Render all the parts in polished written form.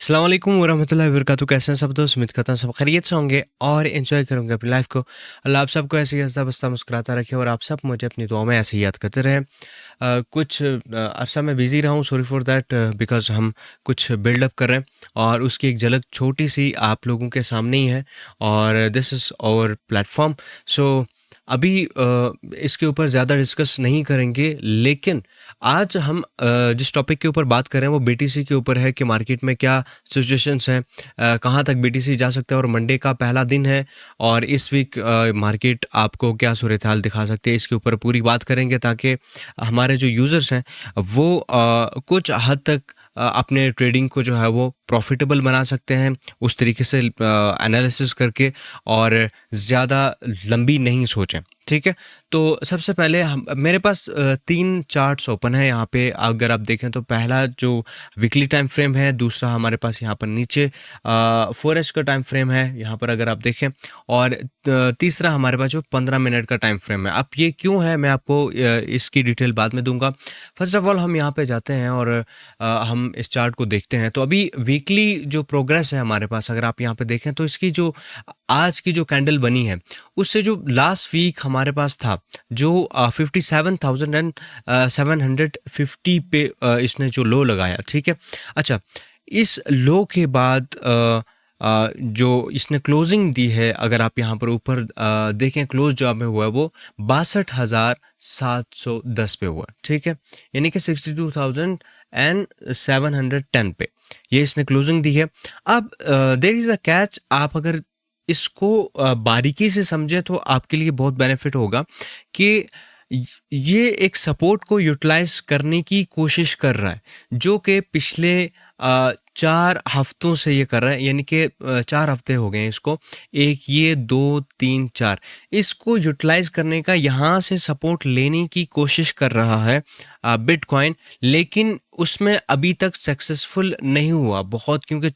अस्सलाम वालेकुम वरहमतुल्लाहि वबरकातुहू। कैसे हैं सब दोस्त? उम्मीद करता हूँ सब खैरियत से होंगे और एंजॉय करोगे अपनी लाइफ को। अल्लाह आप सबको ऐसे ही हंसता बसता मुस्कुराता रखे और आप सब मुझे अपनी दुआ में ऐसे ही याद करते रहें। कुछ अरसा मैं बिज़ी रहा हूँ, सॉरी फॉर दैट, बिकॉज़ हम कुछ बिल्डअप कर रहे हैं और उसकी एक झलक छोटी सी आप लोगों के सामने ही है और दिस इज़ आवर प्लेटफॉर्म। सो अभी इसके ऊपर ज़्यादा डिस्कस नहीं करेंगे, लेकिन आज हम जिस टॉपिक के ऊपर बात कर रहे हैं वो बीटीसी के ऊपर है कि मार्केट में क्या सिचुएशंस हैं, कहाँ तक बीटीसी जा सकता है और मंडे का पहला दिन है और इस वीक मार्केट आपको क्या सूरत हाल दिखा सकते हैं, इसके ऊपर पूरी बात करेंगे ताकि हमारे जो यूज़र्स हैं वो कुछ हद तक अपने ट्रेडिंग को जो है वो प्रॉफिटेबल बना सकते हैं उस तरीके से एनालिसिस करके और ज़्यादा लंबी नहीं सोचें। ठीक है, तो सबसे पहले हम मेरे पास 3 चार्ट्स ओपन है यहाँ पे। अगर आप देखें तो पहला जो वीकली टाइम फ्रेम है, दूसरा हमारे पास यहाँ पर नीचे 4 का टाइम फ्रेम है यहाँ पर अगर आप देखें, और तीसरा हमारे पास जो 15 मिनट का टाइम फ्रेम है। अब ये क्यों है मैं आपको इसकी डिटेल बाद में दूंगा। फर्स्ट ऑफ ऑल हम यहाँ पे जाते हैं और हम इस चार्ट को देखते हैं। तो अभी वीकली जो प्रोग्रेस है हमारे पास, अगर आप यहाँ पे देखें तो इसकी जो आज की जो कैंडल बनी है उससे जो लास्ट वीक हमारे पास था जो 57,750 पे इसने जो लो लगाया। ठीक है, अच्छा, इस लो के बाद जो इसने क्लोजिंग दी है, अगर आप यहाँ पर ऊपर देखें क्लोज जो हमें हुआ है वो 62,710 पे हुआ। ठीक है, यानी कि 62,710 पे ये इसने क्लोजिंग दी है। अब देयर इज़ अ कैच, आप अगर इसको बारीकी से समझे तो आपके लिए बहुत बेनिफिट होगा कि ये एक सपोर्ट को यूटिलाइज करने की कोशिश कर रहा है जो कि पिछले 4 हफ्तों से ये कर रहा है, यानी कि 4 हफ्ते हो गए हैं इसको, 1 ये 2 3 4 इसको यूटिलाइज करने का, यहाँ से सपोर्ट लेने की कोशिश कर रहा है बिटकॉइन, लेकिन उसमें अभी तक सक्सेसफुल नहीं हुआ बहुत, क्योंकि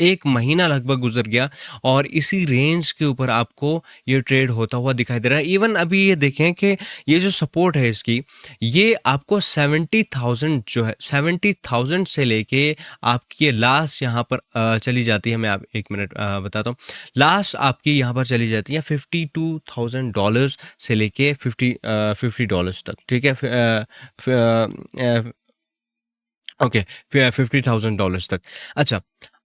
1 महीना लगभग गुजर गया और इसी रेंज के ऊपर आपको ये ट्रेड होता हुआ दिखाई दे रहा है। इवन अभी ये देखें कि ये जो सपोर्ट है इसकी, ये आपको 70,000 जो है 70,000 से लेके आपकी ये लास्ट यहाँ पर चली जाती है। मैं आप 1 मिनट बताता हूँ। लास्ट आपकी यहाँ पर चली जाती है $52,000 से लेके $50 तक। ठीक है, ओके, $50,000 तक। अच्छा,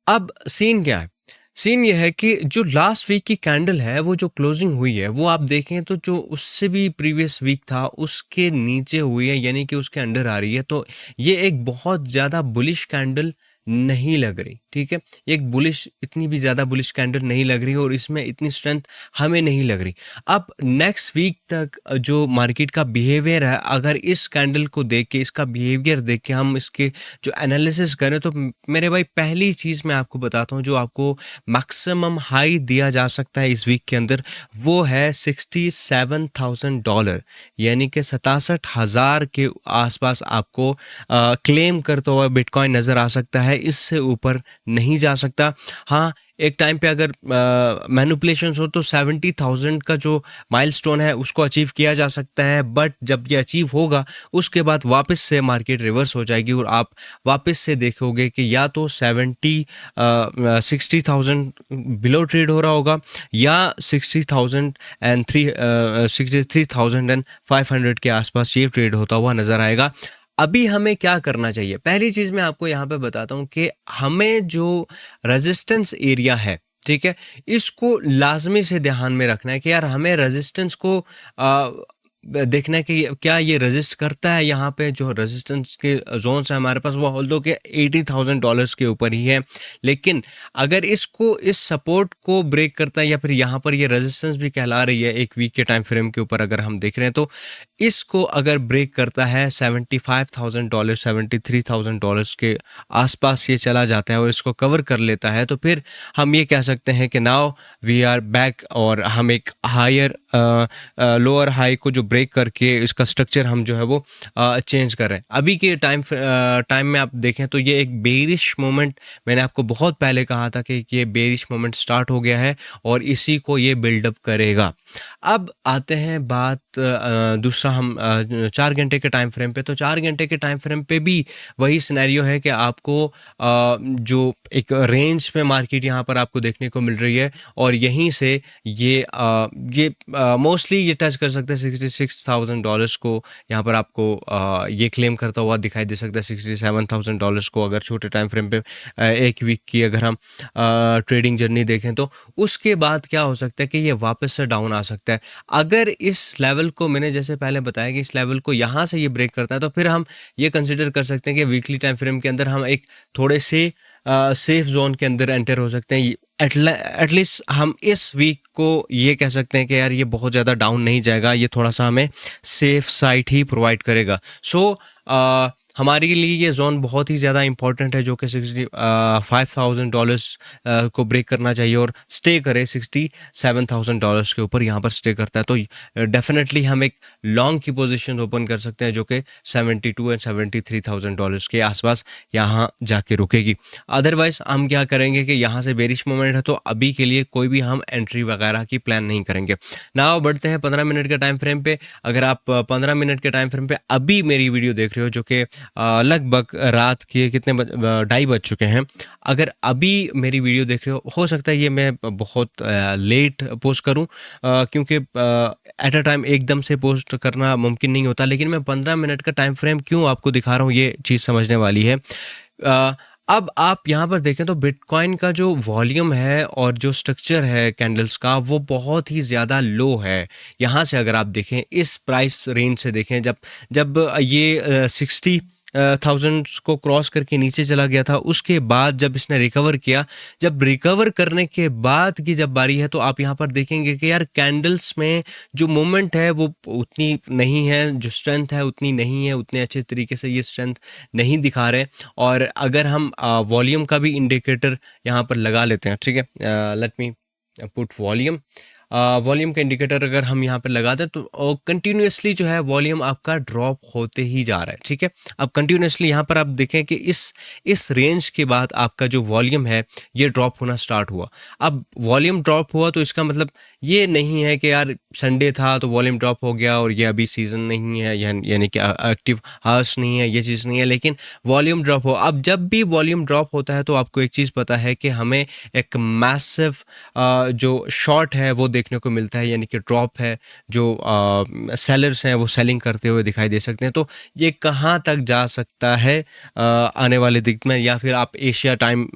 अब सीन क्या है? सीन ये है कि जो लास्ट वीक की कैंडल है वो जो क्लोजिंग हुई है वो आप देखें तो जो उससे भी प्रीवियस वीक था उसके नीचे हुई है, यानी कि उसके अंडर आ रही है। तो ये एक बहुत ज़्यादा बुलिश कैंडल नहीं लग रही। ठीक है, एक बुलिश, इतनी भी ज़्यादा बुलिश कैंडल नहीं लग रही और इसमें इतनी स्ट्रेंथ हमें नहीं लग रही। अब नेक्स्ट वीक तक जो मार्केट का बिहेवियर है, अगर इस कैंडल को देख के, इसका बिहेवियर देख के हम इसके जो एनालिसिस करें तो मेरे भाई पहली चीज़ मैं आपको बताता हूँ जो आपको मैक्सिमम हाई दिया जा सकता है इस वीक के अंदर, वो है $67,000, यानी कि 67,000 के आसपास आपको क्लेम करता हुआ बिटकॉइन नज़र आ सकता है। इससे ऊपर नहीं जा सकता। हाँ, एक टाइम पे अगर मैनिपुलेशंस हो तो 70,000 का जो माइलस्टोन है उसको अचीव किया जा सकता है, बट जब ये अचीव होगा उसके बाद वापस से मार्केट रिवर्स हो जाएगी और आप वापस से देखोगे कि या तो 60,000 बिलो ट्रेड हो रहा होगा या 63,500 के आसपास ये ट्रेड होता हुआ नज़र आएगा। अभी हमें क्या करना चाहिए? पहली चीज़ मैं आपको यहाँ पे बताता हूँ कि हमें जो रेजिस्टेंस एरिया है, ठीक है, इसको लाजमी से ध्यान में रखना है कि यार हमें रेजिस्टेंस को देखना है कि क्या ये रेजिस्ट करता है। यहाँ पे जो रेजिस्टेंस के जोन्स है हमारे पास वो ऑल्दो के $80,000 के ऊपर ही है, लेकिन अगर इसको, इस सपोर्ट को ब्रेक करता है या फिर यहाँ पर ये रेजिस्टेंस भी कहला रही है एक वीक के टाइम फ्रेम के ऊपर अगर हम देख रहे हैं, तो इसको अगर ब्रेक करता है $75,000 $73,000 के आसपास ये चला जाता है और इसको कवर कर लेता है, तो फिर हम ये कह सकते हैं कि नाउ वी आर बैक और हम एक हायर लोअर हाई को जो ब्रेक करके इसका स्ट्रक्चर हम जो है वो चेंज कर रहे हैं। अभी के टाइम में आप देखें तो ये एक बेरिश मोमेंट, मैंने आपको बहुत पहले कहा था कि ये बेरिश मोमेंट स्टार्ट हो गया है और इसी को ये बिल्डअप करेगा। अब आते हैं बात दूसरा हम 4 घंटे के टाइम फ्रेम पे। तो 4 घंटे के टाइम फ्रेम पे भी वही सिनेरियो है कि आपको जो एक रेंज पे मार्केट यहाँ पर आपको देखने को मिल रही है और यहीं से ये मोस्टली ये टच कर सकते हैं $66,000 को। यहाँ पर आपको ये क्लेम करता हुआ दिखाई दे सकता है $67,000 को, अगर छोटे टाइम फ्रेम पे एक वीक की अगर हम ट्रेडिंग जर्नी देखें तो। उसके बाद क्या हो सकता है कि ये वापस से डाउन आ सकता है। अगर इस लेवल को, मैंने जैसे पहले बताया कि इस लेवल को यहाँ से ये ब्रेक करता है तो फिर हम ये कंसिडर कर सकते हैं कि वीकली टाइम फ्रेम के अंदर हम एक थोड़े से सेफ जोन के अंदर एंटर हो सकते हैं। एटलीस्ट हम इस वीक को ये कह सकते हैं कि यार ये बहुत ज़्यादा डाउन नहीं जाएगा, ये थोड़ा सा हमें सेफ साइड ही प्रोवाइड करेगा। सो हमारे लिए ये जोन बहुत ही ज़्यादा इंपॉर्टेंट है जो कि $65,000 को ब्रेक करना चाहिए और स्टे करे $67,000 के ऊपर यहाँ पर स्टे करता है तो डेफिनेटली हम एक लॉन्ग की पोजीशन ओपन कर सकते हैं जो कि $72,000 एंड $73,000 के आसपास यहाँ जाके रुकेगी। अदरवाइज हम क्या करेंगे कि यहाँ से बेरिश मोमेंट है तो अभी के लिए कोई भी हम एंट्री वगैरह की प्लान नहीं करेंगे। नाउ बढ़ते हैं 15 मिनट के टाइम फ्रेम पे। अगर आप 15 मिनट के टाइम फ्रेम पे अभी मेरी वीडियो देख रहे हो जो कि लगभग रात के कितने 2:30 बज चुके हैं, अगर अभी मेरी वीडियो देख रहे हो सकता है ये मैं बहुत लेट पोस्ट करूं क्योंकि एट अ टाइम एकदम से पोस्ट करना मुमकिन नहीं होता। लेकिन मैं 15 मिनट का टाइम फ्रेम क्यों आपको दिखा रहा हूँ ये चीज़ समझने वाली है। अब आप यहाँ पर देखें तो बिटकॉइन का जो वॉल्यूम है और जो स्ट्रक्चर है कैंडल्स का वो बहुत ही ज़्यादा लो है। यहाँ से अगर आप देखें इस प्राइस रेंज से देखें, जब ये 60,000 को क्रॉस करके नीचे चला गया था, उसके बाद जब इसने रिकवर किया, जब रिकवर करने के बाद की जब बारी है तो आप यहाँ पर देखेंगे कि यार कैंडल्स में जो मूवमेंट है वो उतनी नहीं है, जो स्ट्रेंथ है उतनी नहीं है, उतने अच्छे तरीके से ये स्ट्रेंथ नहीं दिखा रहे। और अगर हम वॉल्यूम का भी इंडिकेटर यहाँ पर लगा लेते हैं, ठीक है, लेट मी पुट वॉल्यूम का इंडिकेटर अगर हम यहाँ पर लगा दें तो कंटिन्यूसली जो है वॉल्यूम आपका ड्रॉप होते ही जा रहा है, ठीक है। अब कंटिन्यूसली यहाँ पर आप देखें कि इस रेंज के बाद आपका जो वॉल्यूम है ये ड्रॉप होना स्टार्ट हुआ। अब वॉल्यूम ड्रॉप हुआ तो इसका मतलब ये नहीं है कि यार संडे था तो वॉल्यूम ड्रॉप हो गया और ये अभी सीज़न नहीं है, यानी कि एक्टिव हाउस नहीं है, ये चीज़ नहीं है। लेकिन वॉल्यूम ड्रॉप हो, अब जब भी वॉल्यूम ड्रॉप होता है तो आपको एक चीज़ पता है कि हमें एक मैसिव जो शॉर्ट है वो देखने को मिलता है, यानी कि ड्रॉप है, जो सेलर्स हैं वो सेलिंग करते हुए दिखाई दे सकते हैं। तो ये कहाँ तक जा सकता है आने वाले दिन में, या फिर आप एशिया टाइम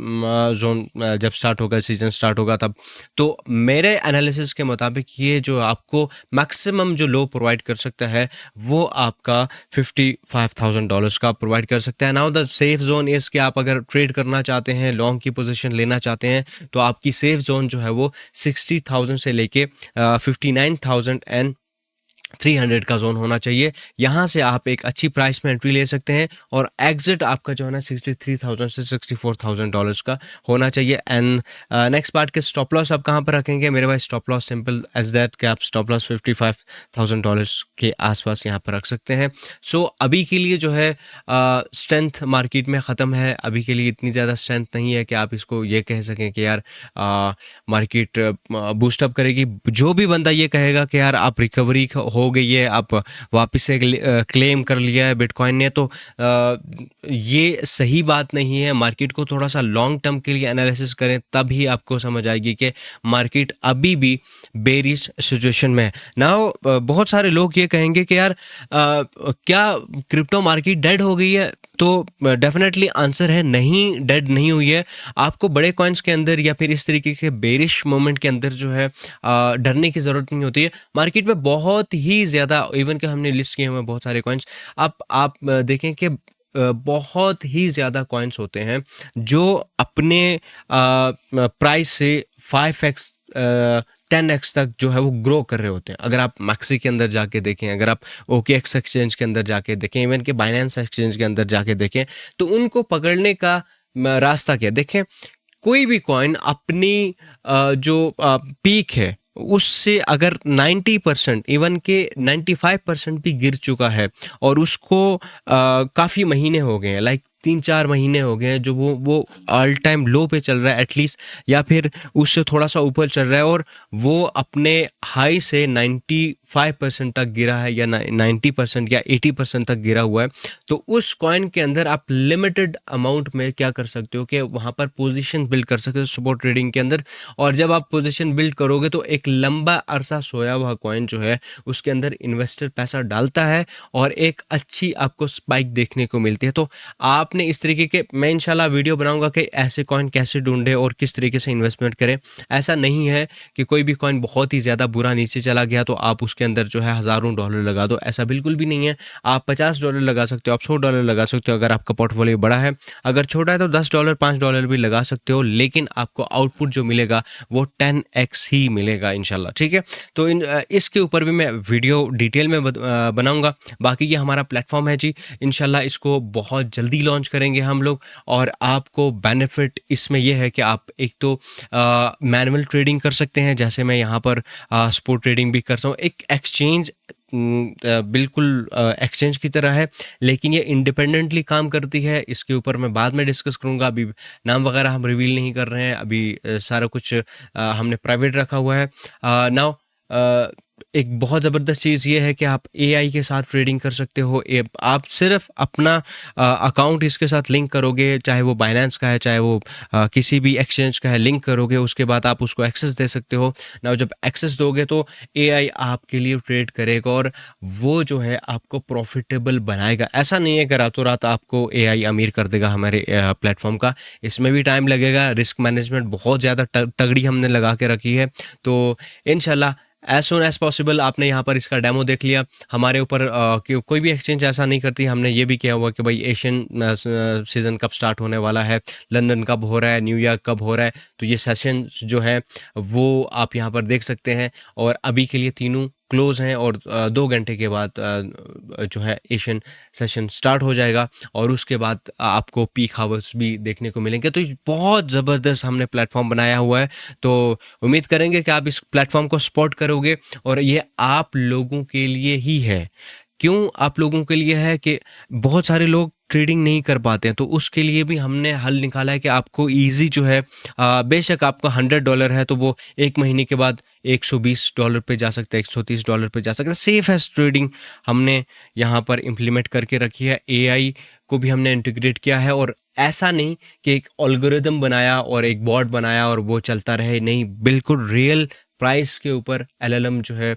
जोन जब स्टार्ट होगा, सीजन स्टार्ट होगा तब। तो मेरे एनालिसिस के मुताबिक ये जो आपको मैक्सिमम जो लो प्रोवाइड कर सकता है वो आपका $55,000 का प्रोवाइड कर सकता है। Now the safe zone is कि आप अगर ट्रेड करना चाहते हैं, लॉन्ग की पोजीशन लेना चाहते हैं तो आपकी सेफ जोन जो है वो 60,000 से लेके 59,300 का जोन होना चाहिए। यहाँ से आप एक अच्छी प्राइस में एंट्री ले सकते हैं और एग्जिट आपका जो है ना 63,000 से $64,000 का होना चाहिए। एंड नेक्स्ट पार्ट के स्टॉप लॉस आप कहाँ पर रखेंगे? मेरे पास stop loss simple as that कि आप स्टॉप लॉस $55,000 के आसपास यहाँ पर रख सकते हैं। सो अभी के लिए जो है स्ट्रेंथ मार्केट में ख़त्म है, अभी के लिए इतनी ज़्यादा स्ट्रेंथ नहीं है कि आप इसको ये कह सकें कि यार मार्केट बूस्टअप करेगी। जो भी बंदा ये कहेगा कि यार आप रिकवरी हो गई है, आप वापस से क्लेम कर लिया है बिटकॉइन ने, तो ये सही बात नहीं है। मार्केट को थोड़ा सा लॉन्ग टर्म के लिए एनालिसिस करें, तभी आपको समझ आएगी कि मार्केट अभी भी बेरिश सिचुएशन में है। नाउ बहुत सारे लोग ये कहेंगे कि यार क्या क्रिप्टो मार्केट डेड हो गई है? तो डेफिनेटली आंसर है नहीं, डेड नहीं हुई है। आपको बड़े कॉइन्स के अंदर या फिर इस तरीके के बेरिश मोमेंट के अंदर जो है डरने की ज़रूरत नहीं होती है। मार्केट में बहुत ही ज़्यादा, इवन कि हमने लिस्ट किए हुए बहुत सारे कॉइन्स, आप देखें कि बहुत ही ज़्यादा कॉइन्स होते हैं जो अपने प्राइस से 5x 10x तक जो है वो ग्रो कर रहे होते हैं। अगर आप मैक्सी के अंदर जाके देखें, अगर आप OKX एक्सचेंज के अंदर जाके देखें, इवन कि बाइनेंस एक्सचेंज के अंदर जाके देखें, तो उनको पकड़ने का रास्ता क्या? देखें, कोई भी कॉइन अपनी जो पीक है उससे अगर 90% इवन के 95% भी गिर चुका है और उसको काफ़ी महीने हो गए हैं, लाइक 3-4 महीने हो गए हैं जो वो ऑल टाइम लो पे चल रहा है एटलीस्ट, या फिर उससे थोड़ा सा ऊपर चल रहा है और वो अपने हाई से 95% तक गिरा है या 90% या 80% तक गिरा हुआ है, तो उस कॉइन के अंदर आप लिमिटेड अमाउंट में क्या कर सकते हो कि वहाँ पर पोजीशन बिल्ड कर सकते हो सपोर्ट ट्रेडिंग के अंदर। और जब आप पोजीशन बिल्ड करोगे तो एक लंबा अरसा सोया हुआ कॉइन जो है उसके अंदर इन्वेस्टर पैसा डालता है और एक अच्छी आपको स्पाइक देखने को मिलती है। तो आपने इस तरीके के, मैं इंशाल्लाह वीडियो बनाऊंगा कि ऐसे कॉइन कैसे ढूंढे और किस तरीके से इन्वेस्टमेंट करें। ऐसा नहीं है कि कोई भी कॉइन बहुत ही ज़्यादा बुरा नीचे चला गया तो आप उसके अंदर जो है हज़ारों डॉलर लगा दो, ऐसा बिल्कुल भी नहीं है। आप $50 लगा सकते हो, आप $100 लगा सकते हो अगर आपका पोर्टफोलियो बड़ा है। अगर छोटा है तो $10 $5 भी लगा सकते हो, लेकिन आपको आउटपुट जो मिलेगा वो 10x ही मिलेगा इंशाल्लाह, ठीक है। तो इसके ऊपर भी मैं वीडियो डिटेल में बनाऊंगा। बाकी ये हमारा प्लेटफॉर्म है जी, इंशाल्लाह इसको बहुत जल्दी लॉन्च करेंगे हम लोग। और आपको बेनिफिट इसमें यह है कि आप एक तो मैनुअल ट्रेडिंग कर सकते हैं, जैसे मैं यहाँ पर स्पोर्ट ट्रेडिंग भी करता हूँ। एक एक्सचेंज बिल्कुल एक्सचेंज की तरह है, लेकिन ये इंडिपेंडेंटली काम करती है। इसके ऊपर मैं बाद में डिस्कस करूँगा, अभी नाम वगैरह हम रिवील नहीं कर रहे हैं, अभी सारा कुछ हमने प्राइवेट रखा हुआ है। नाउ एक बहुत ज़बरदस्त चीज़ ये है कि आप एआई के साथ ट्रेडिंग कर सकते हो। आप सिर्फ अपना अकाउंट इसके साथ लिंक करोगे, चाहे वो बाइनेंस का है चाहे वो किसी भी एक्सचेंज का है, लिंक करोगे, उसके बाद आप उसको एक्सेस दे सकते हो। ना जब एक्सेस दोगे तो एआई आपके लिए ट्रेड करेगा और वो जो है आपको प्रॉफिटेबल बनाएगा। ऐसा नहीं है कि रातों रात आपको एआई अमीर कर देगा हमारे प्लेटफॉर्म का, इसमें भी टाइम लगेगा। रिस्क मैनेजमेंट बहुत ज़्यादा तगड़ी हमने लगा के रखी है। तो इंशाल्लाह एज सुन एज पॉसिबल। आपने यहाँ पर इसका डेमो देख लिया। हमारे ऊपर कोई भी एक्सचेंज ऐसा नहीं करती। हमने ये भी किया हुआ कि भाई एशियन सीज़न कब स्टार्ट होने वाला है, लंदन कब हो रहा है, न्यूयॉर्क कब हो रहा है, तो ये सेशन जो है वो आप यहाँ पर देख सकते हैं। और अभी के लिए तीनों क्लोज़ हैं और 2 घंटे के बाद जो है एशियन सेशन स्टार्ट हो जाएगा और उसके बाद आपको पीक हावर्स भी देखने को मिलेंगे। तो बहुत ज़बरदस्त हमने प्लेटफॉर्म बनाया हुआ है। तो उम्मीद करेंगे कि आप इस प्लेटफॉर्म को सपोर्ट करोगे और ये आप लोगों के लिए ही है। क्यों आप लोगों के लिए है कि बहुत सारे लोग ट्रेडिंग नहीं कर पाते हैं, तो उसके लिए भी हमने हल निकाला है कि आपको इजी जो है बेशक आपका $100 है तो वो 1 महीने के बाद $120 पे जा सकता है, $130 पे जा सकता है। सेफेस्ट ट्रेडिंग हमने यहाँ पर इम्प्लीमेंट करके रखी है। एआई को भी हमने इंटीग्रेट किया है और ऐसा नहीं कि एक एल्गोरिदम बनाया और एक बॉट बनाया और वो चलता रहे, नहीं, बिल्कुल रियल प्राइस के ऊपर एलएलएम जो है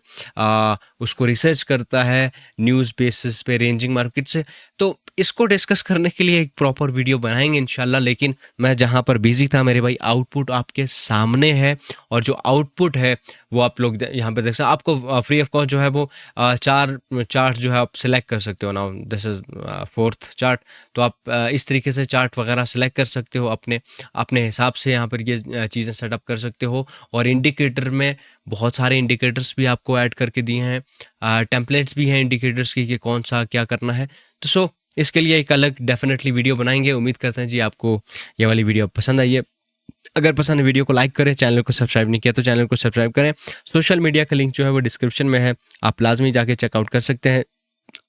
उसको रिसर्च करता है न्यूज़ बेसिस पे, रेंजिंग मार्केट से। तो इसको डिस्कस करने के लिए एक प्रॉपर वीडियो बनाएंगे इंशाल्लाह। लेकिन मैं जहाँ पर बिजी था मेरे भाई, आउटपुट आपके सामने है और जो आउटपुट है वो आप लोग यहाँ पे देख सकते हैं। आपको फ्री ऑफ कॉस्ट जो है वो 4 चार्ट जो है आप सिलेक्ट कर सकते हो। Now this is 4th chart. तो आप इस तरीके से चार्ट वगैरह सिलेक्ट कर सकते हो, अपने अपने हिसाब से यहाँ पर ये चीज़ें सेटअप कर सकते हो। और इंडिकेटर में बहुत सारे इंडिकेटर्स भी आपको ऐड करके दिए हैं, टेम्पलेट्स भी हैं इंडिकेटर्स की कि कौन सा क्या करना है। तो इसके लिए एक अलग डेफिनेटली वीडियो बनाएंगे। उम्मीद करते हैं जी आपको ये वाली वीडियो पसंद आई है। अगर पसंद है वीडियो को लाइक करें, चैनल को सब्सक्राइब नहीं किया तो चैनल को सब्सक्राइब करें। सोशल मीडिया का लिंक जो है वो डिस्क्रिप्शन में है, आप लाजमी जाके चेकआउट कर सकते हैं।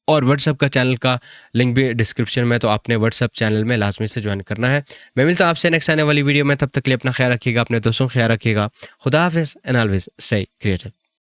और व्हाट्सअप का चैनल का लिंक भी डिस्क्रिप्शन में, तो आपने व्हाट्सअप चैनल में लाजमी से ज्वाइन करना है। मैं मिलता हूँ आपसे नेक्स्ट आने वाली वीडियो में, तब तक के लिए अपना ख्याल रखिएगा, अपने दोस्तों का ख्याल रखिएगा। खुदा हाफिज़ एंड ऑलवेज स्टे क्रिएटिव।